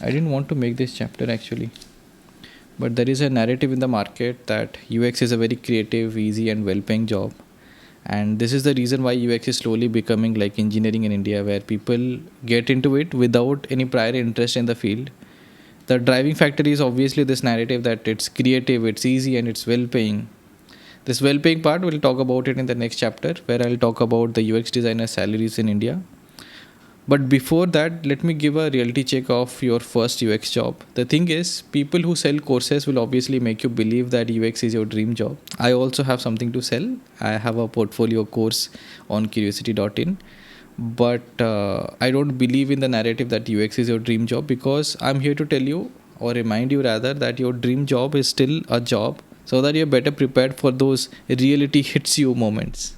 I didn't want to make this chapter actually, but there is a narrative in the market that UX is a very creative, easy, and well paying job. And this is the reason why UX is slowly becoming like engineering in India, where people get into it without any prior interest in the field. The driving factor is obviously this narrative that it's creative, it's easy, and it's well paying. This well paying part, we'll talk about it in the next chapter, where I'll talk about the UX designer salaries in India. But before that, let me give a reality check of your first UX job. The thing is, people who sell courses will obviously make you believe that UX is your dream job. I also have something to sell. I have a portfolio course on curiosity.in. But I don't believe in the narrative that UX is your dream job, because I'm here to tell you, or remind you rather, that your dream job is still a job, so that you're better prepared for those reality hits you moments.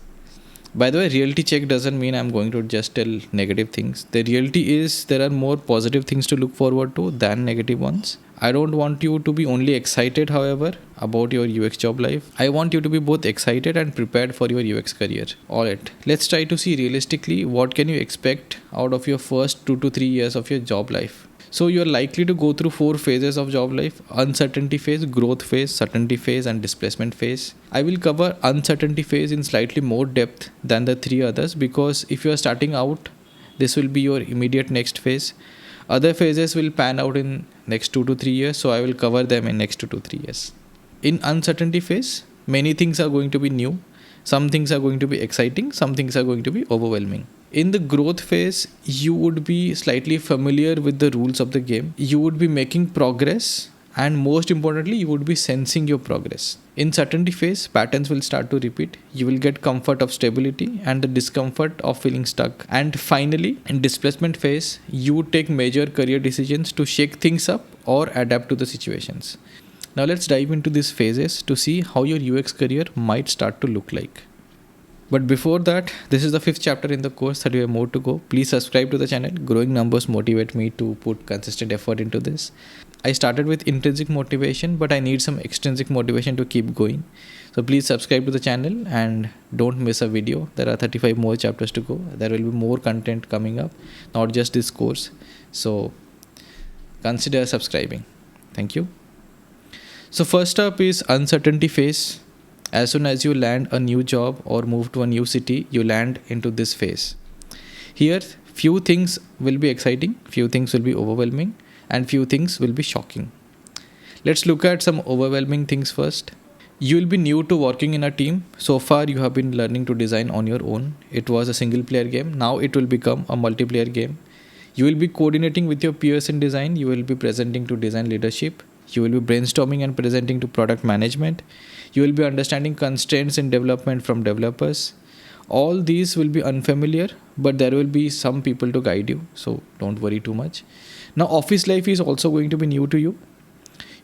By the way, reality check doesn't mean I'm going to just tell negative things. The reality is there are more positive things to look forward to than negative ones. I don't want you to be only excited, however, about your UX job life. I want you to be both excited and prepared for your UX career. Alright, let's try to see realistically what can you expect out of your first 2 to 3 years of your job life. So you're likely to go through 4 phases of job life: uncertainty phase, growth phase, certainty phase, and displacement phase. I will cover uncertainty phase in slightly more depth than the 3 others, because if you are starting out, this will be your immediate next phase. Other phases will pan out in next 2 to 3 years, so I will cover them in next 2 to 3 years. In uncertainty phase, many things are going to be new. Some things are going to be exciting, some things are going to be overwhelming. In the growth phase, you would be slightly familiar with the rules of the game. You would be making progress, and most importantly, you would be sensing your progress. In certainty phase, patterns will start to repeat. You will get comfort of stability and the discomfort of feeling stuck. And finally, in displacement phase, you would take major career decisions to shake things up or adapt to the situations. Now let's dive into these phases to see how your UX career might start to look like. But before that, this is the 5th chapter in the course, that we have more to go. Please subscribe to the channel. Growing numbers motivate me to put consistent effort into this. I started with intrinsic motivation, but I need some extrinsic motivation to keep going. So please subscribe to the channel and don't miss a video. There are 35 more chapters to go. There will be more content coming up, not just this course. So consider subscribing. Thank you. So first up is uncertainty phase. As soon as you land a new job or move to a new city, you land into this phase. Here, few things will be exciting, few things will be overwhelming, and few things will be shocking. Let's look at some overwhelming things first. You will be new to working in a team. So far, you have been learning to design on your own. It was a single player game. Now it will become a multiplayer game. You will be coordinating with your peers in design. You will be presenting to design leadership. You will be brainstorming and presenting to product management. You will be understanding constraints in development from developers. All these will be unfamiliar, but there will be some people to guide you, so don't worry too much. Now, office life is also going to be new to you.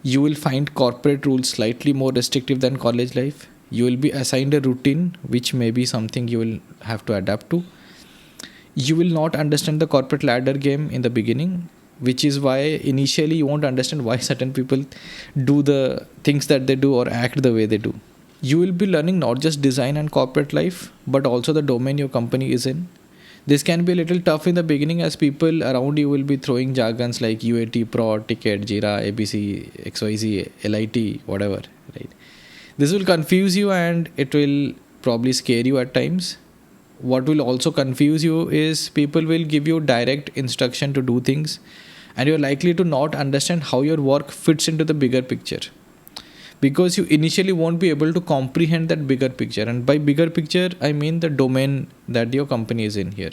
You will find corporate rules slightly more restrictive than college life. You will be assigned a routine, which may be something you will have to adapt to. You will not understand the corporate ladder game in the beginning, which is why initially you won't understand why certain people do the things that they do or act the way they do. You will be learning not just design and corporate life, but also the domain your company is in. This can be a little tough in the beginning, as people around you will be throwing jargons like UAT, prod, ticket, Jira, ABC, XYZ, LIT, whatever. Right? This will confuse you and it will probably scare you at times. What will also confuse you is people will give you direct instruction to do things, and you're likely to not understand how your work fits into the bigger picture, because you initially won't be able to comprehend that bigger picture. And by bigger picture, I mean the domain that your company is in here.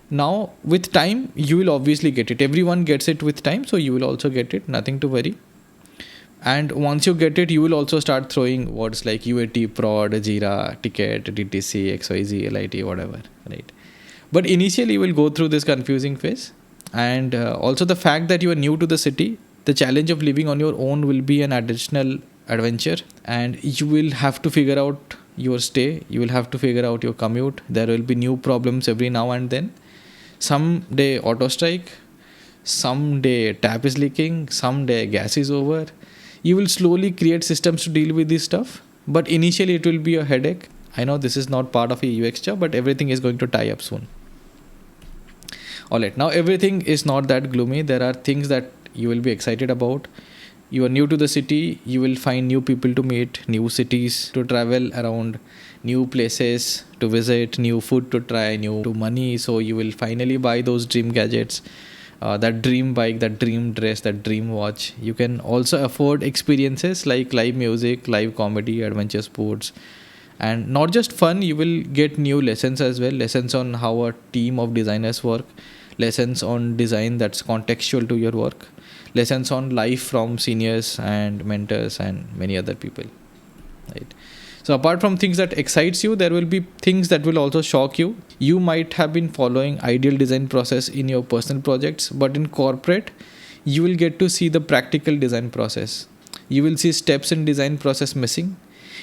Now, with time, you will obviously get it. Everyone gets it with time, so you will also get it. Nothing to worry. And once you get it, you will also start throwing words like UAT, prod, Jira, ticket, DTC, XYZ, LIT, whatever. Right? But initially, you will go through this confusing phase. And also the fact that you are new to the city, the challenge of living on your own will be an additional adventure, and you will have to figure out your stay. You will have to figure out your commute. There will be new problems every now and then. Someday auto strike, someday tap is leaking, someday gas is over. You will slowly create systems to deal with this stuff, but initially it will be a headache. I know this is not part of a UX job, but everything is going to tie up soon. All right, now everything is not that gloomy. There are things that you will be excited about. You are new to the city, you will find new people to meet, new cities to travel around, new places to visit, new food to try, new to money. So you will finally buy those dream gadgets, that dream bike, that dream dress, that dream watch. You can also afford experiences like live music, live comedy, adventure sports, and not just fun. You will get new lessons as well, lessons on how a team of designers work, lessons on design that's contextual to your work, lessons on life from seniors and mentors and many other people, right? So apart from things that excites you, there will be things that will also shock you. You might have been following ideal design process in your personal projects, but in corporate you will get to see the practical design process. You will see steps in design process missing.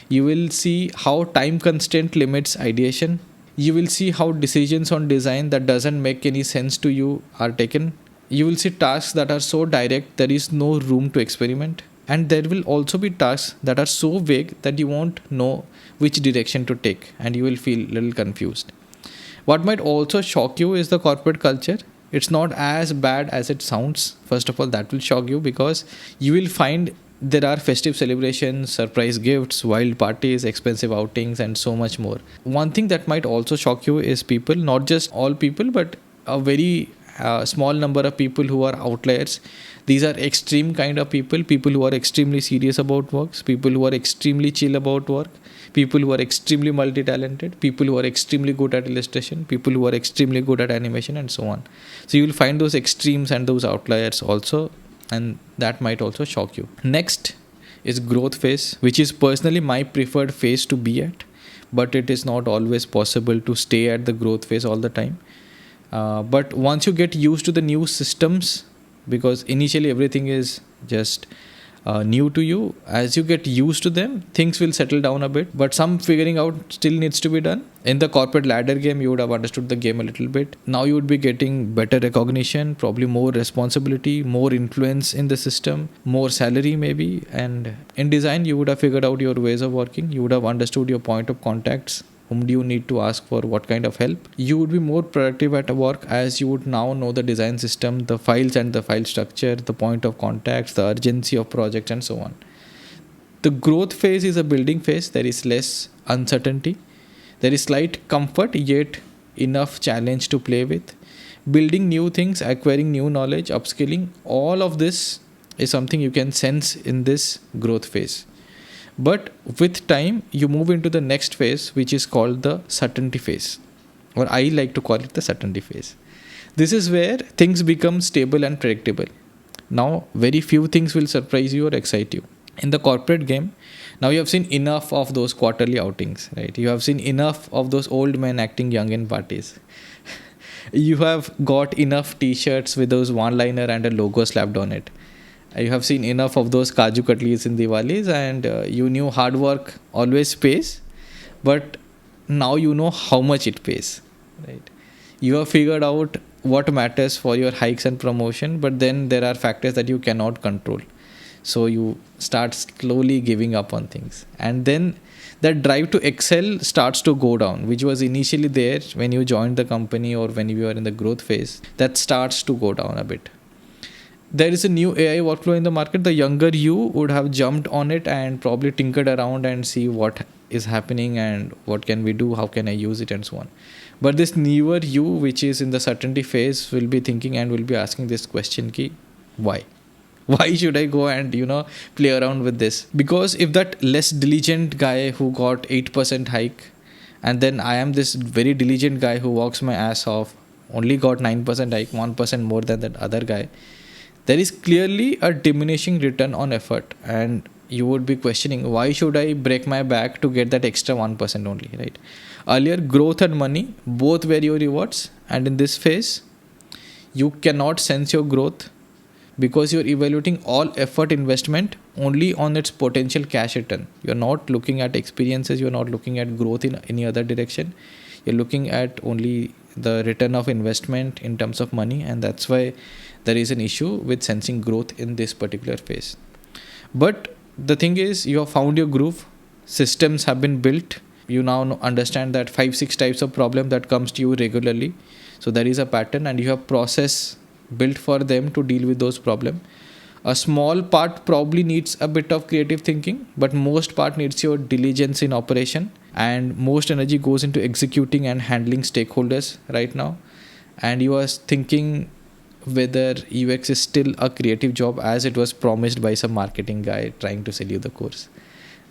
You will see how time constraint limits ideation. You will see how decisions on design that doesn't make any sense to you are taken. You will see tasks that are so direct there is no room to experiment. And there will also be tasks that are so vague that you won't know which direction to take and you will feel a little confused. What might also shock you is the corporate culture. It's not as bad as it sounds. First of all, that will shock you because you will find there are festive celebrations, surprise gifts, wild parties, expensive outings, and so much more. One thing that might also shock you is people, not just all people, but a very small number of people who are outliers. These are extreme kind of people who are extremely serious about works, people who are extremely chill about work, people who are extremely multi-talented, people who are extremely good at illustration, people who are extremely good at animation, and so on. So you will find those extremes and those outliers also, and that might also shock you. Next is growth phase, which is personally my preferred phase to be at, but it is not always possible to stay at the growth phase all the time. But once you get used to the new systems, because initially everything is just new to you, as you get used to them, things will settle down a bit, but some figuring out still needs to be done. In the corporate ladder game, you would have understood the game a little bit. Now you would be getting better recognition, probably more responsibility, more influence in the system, more salary maybe. And in design, you would have figured out your ways of working. You would have understood your point of contacts. Whom do you need to ask for what kind of help? You would be more productive at work as you would now know the design system, the files and the file structure, the point of contacts, the urgency of projects, and so on. The growth phase is a building phase. There is less uncertainty. There is slight comfort, yet enough challenge to play with. Building new things, acquiring new knowledge, upskilling, all of this is something you can sense in this growth phase. But with time, you move into the next phase, which is called the certainty phase, or I like to call it the certainty phase. This is where things become stable and predictable. Now, very few things will surprise you or excite you. In the corporate game, now you have seen enough of those quarterly outings, right? You have seen enough of those old men acting young in parties. You have got enough t-shirts with those one-liner and a logo slapped on it. You have seen enough of those Kaju Katlis in Diwalis, and you knew hard work always pays, but now you know how much it pays, right? You have figured out what matters for your hikes and promotion, but then there are factors that you cannot control. So you start slowly giving up on things. And then that drive to excel starts to go down, which was initially there when you joined the company or when you were in the growth phase. That starts to go down a bit. There is a new AI workflow in the market. The younger you would have jumped on it and probably tinkered around and see what is happening and what can we do, how can I use it, and so on. But this newer you, which is in the certainty phase, will be thinking and will be asking this question, ki, why? Why should I go and, play around with this? Because if that less diligent guy who got 8% hike, and then I am this very diligent guy who works my ass off, only got 9% hike, 1% more than that other guy, there is clearly a diminishing return on effort, and you would be questioning, why should I break my back to get that extra 1% only, right? Earlier, growth and money both were your rewards, and in this phase, you cannot sense your growth because you're evaluating all effort investment only on its potential cash return. You're not looking at experiences, you're not looking at growth in any other direction. You're looking at only the return of investment in terms of money, and that's why there is an issue with sensing growth in this particular phase. But the thing is, you have found your groove, systems have been built, you now understand that 5-6 types of problem that comes to you regularly. So there is a pattern, and you have process built for them to deal with those problems. A small part probably needs a bit of creative thinking, but most part needs your diligence in operation, and most energy goes into executing and handling stakeholders right now. And you are thinking whether UX is still a creative job as it was promised by some marketing guy trying to sell you the course,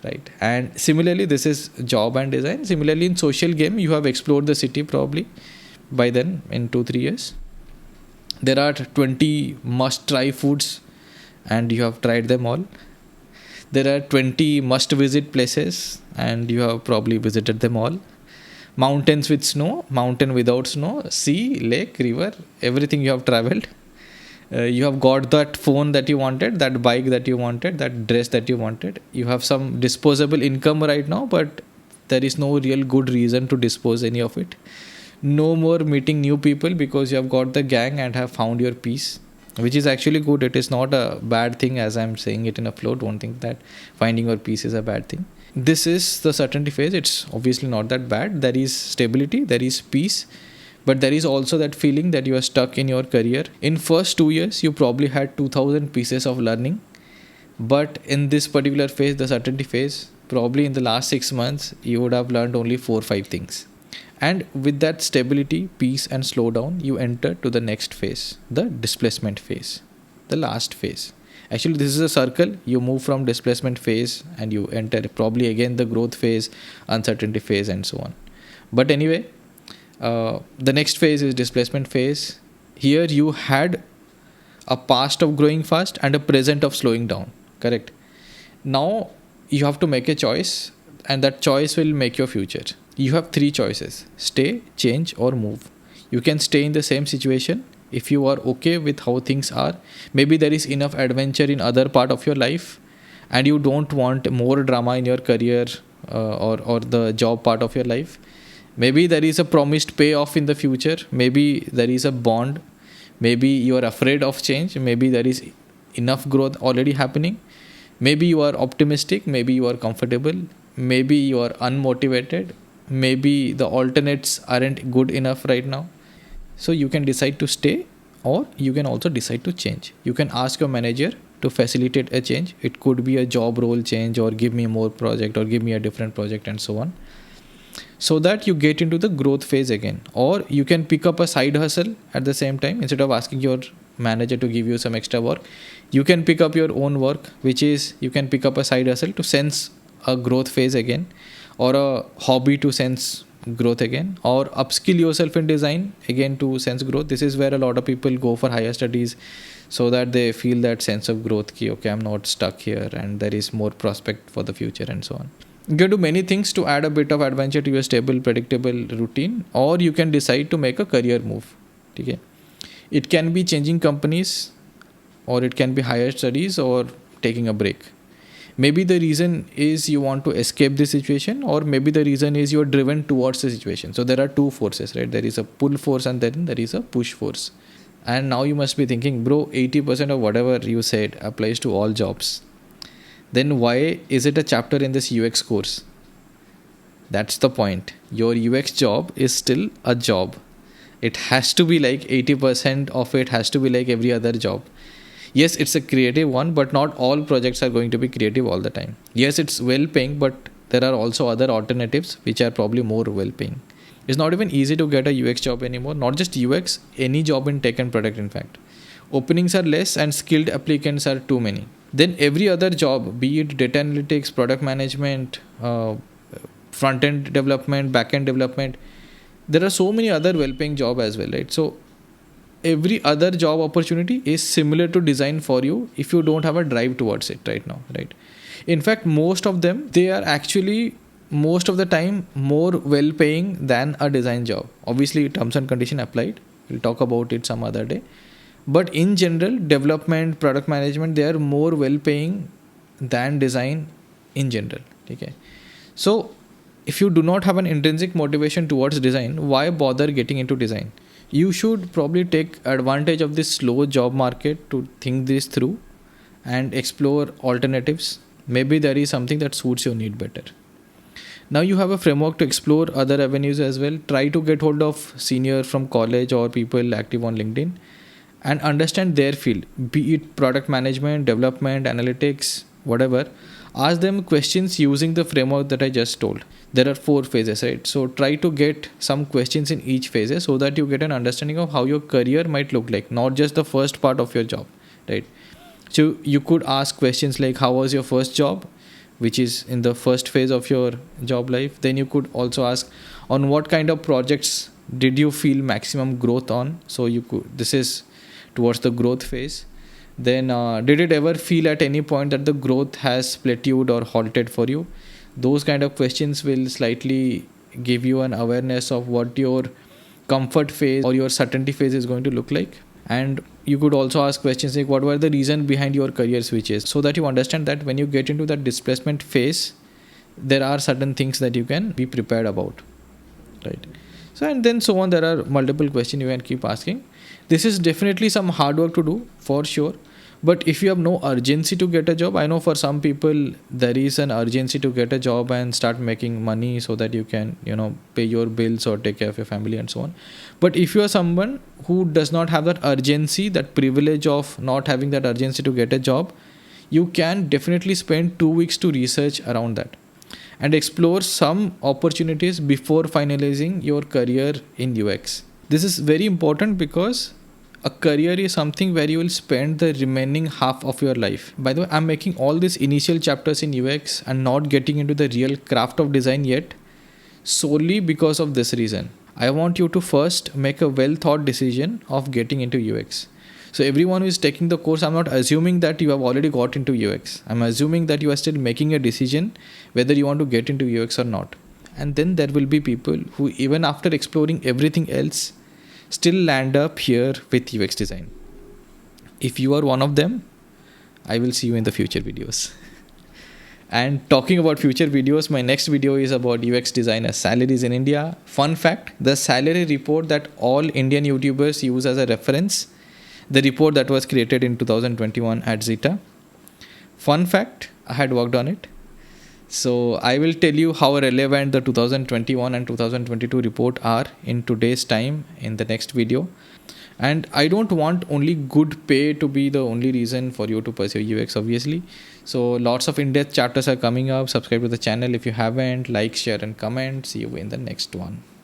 right? And similarly, this is job and design. Similarly, in social game, you have explored the city probably by then in 2-3 years. There are 20 must try foods and you have tried them all. There are 20 must visit places and you have probably visited them all. Mountains with snow, mountain without snow, sea, lake, river, everything you have traveled. You have got that phone that you wanted, that bike that you wanted, that dress that you wanted. You have some disposable income right now, but there is no real good reason to dispose any of it. No more meeting new people because you have got the gang and have found your peace, which is actually good. It is not a bad thing as I'm saying it in a flow. Don't think that finding your peace is a bad thing. This is the certainty phase. It's obviously not that bad. There is stability, there is peace, but there is also that feeling that you are stuck in your career. In first 2 years, you probably had 2000 pieces of learning, but in this particular phase, the certainty phase, probably in the last 6 months, you would have learned only 4-5 things. And with that stability, peace and slowdown, you enter to the next phase, the displacement phase, the last phase. Actually, this is a circle. You move from displacement phase and you enter probably again the growth phase, uncertainty phase, and so on. But anyway, the next phase is displacement phase. Here you had a past of growing fast and a present of slowing down. Correct. Now you have to make a choice, and that choice will make your future. You have 3 choices: stay, change, or move. You can stay in the same situation if you are okay with how things are. Maybe there is enough adventure in other part of your life and you don't want more drama in your career or the job part of your life. Maybe there is a promised payoff in the future. Maybe there is a bond. Maybe you are afraid of change. Maybe there is enough growth already happening. Maybe you are optimistic. Maybe you are comfortable. Maybe you are unmotivated. Maybe the alternates aren't good enough right now. So you can decide to stay, or you can also decide to change. You can ask your manager to facilitate a change. It could be a job role change, or give me more project, or give me a different project, and so on, so that you get into the growth phase again. Or you can pick up a side hustle at the same time. Instead of asking your manager to give you some extra work, you can pick up your own work, which is you can pick up a side hustle to sense a growth phase again, or a hobby to sense growth again, or upskill yourself in design again to sense growth. This is where a lot of people go for higher studies, so that they feel that sense of growth ki, okay, I'm not stuck here and there is more prospect for the future, and so on. You can do many things to add a bit of adventure to your stable, predictable routine, or you can decide to make a career move. Okay? It can be changing companies, or it can be higher studies, or taking a break. Maybe the reason is you want to escape this situation, or maybe the reason is you're driven towards the situation. So there are 2 forces, right? There is a pull force and then there is a push force. And now you must be thinking, bro, 80% of whatever you said applies to all jobs. Then why is it a chapter in this UX course? That's the point. Your UX job is still a job. It has to be like 80% of it has to be like every other job. Yes, it's a creative one, but not all projects are going to be creative all the time. Yes, it's well paying, but there are also other alternatives which are probably more well paying. It's not even easy to get a UX job anymore. Not just UX, any job in tech and product, in fact. Openings are less and skilled applicants are too many. Then every other job, be it data analytics, product management, front-end development, back-end development, there are so many other well-paying jobs as well, right? So every other job opportunity is similar to design for you if you don't have a drive towards it right now, right? In fact, most of them, they are actually most of the time more well paying than a design job. Obviously, terms and condition applied. We'll talk about it some other day. But in general, development, product management, they are more well paying than design in general. Okay. So if you do not have an intrinsic motivation towards design, why bother getting into design? You should probably take advantage of this slow job market to think this through and explore alternatives. Maybe there is something that suits your need better. Now you have a framework to explore other avenues as well. Try to get hold of senior from college or people active on LinkedIn and understand their field, be it product management, development, analytics, whatever. Ask them questions using the framework that I just told. There are 4 phases, right? So try to get some questions in each phase so that you get an understanding of how your career might look like, not just the first part of your job, right? So you could ask questions like, how was your first job, which is in the first phase of your job life. Then you could also ask, on what kind of projects did you feel maximum growth on? So you could, this is towards the growth phase. Then did it ever feel at any point that the growth has plateaued or halted for you? Those kind of questions will slightly give you an awareness of what your comfort phase or your certainty phase is going to look like. And you could also ask questions like, what were the reason behind your career switches, so that you understand that when you get into that displacement phase, there are certain things that you can be prepared about, right? So, and then so on, there are multiple questions you can keep asking. This is definitely some hard work to do for sure. But if you have no urgency to get a job, I know for some people there is an urgency to get a job and start making money so that you can, pay your bills or take care of your family and so on. But if you are someone who does not have that urgency, that privilege of not having that urgency to get a job, you can definitely spend 2 weeks to research around that and explore some opportunities before finalizing your career in UX. This is very important because a career is something where you will spend the remaining half of your life. By the way, I'm making all these initial chapters in UX and not getting into the real craft of design yet, solely because of this reason. I want you to first make a well thought decision of getting into UX. So everyone who is taking the course, I'm not assuming that you have already got into UX. I'm assuming that you are still making a decision whether you want to get into UX or not. And then there will be people who, even after exploring everything else, still land up here with UX design. If you are one of them, I will see you in the future videos. And talking about future videos, my next video is about UX designer salaries in India. Fun fact, the salary report that all Indian YouTubers use as a reference, the report that was created in 2021 at Zeta. Fun fact, I had worked on it. So I will tell you how relevant the 2021 and 2022 report are in today's time in the next video. And I don't want only good pay to be the only reason for you to pursue UX, obviously. So lots of in-depth chapters are coming up. Subscribe to the channel if you haven't. Like, share and comment. See you in the next one.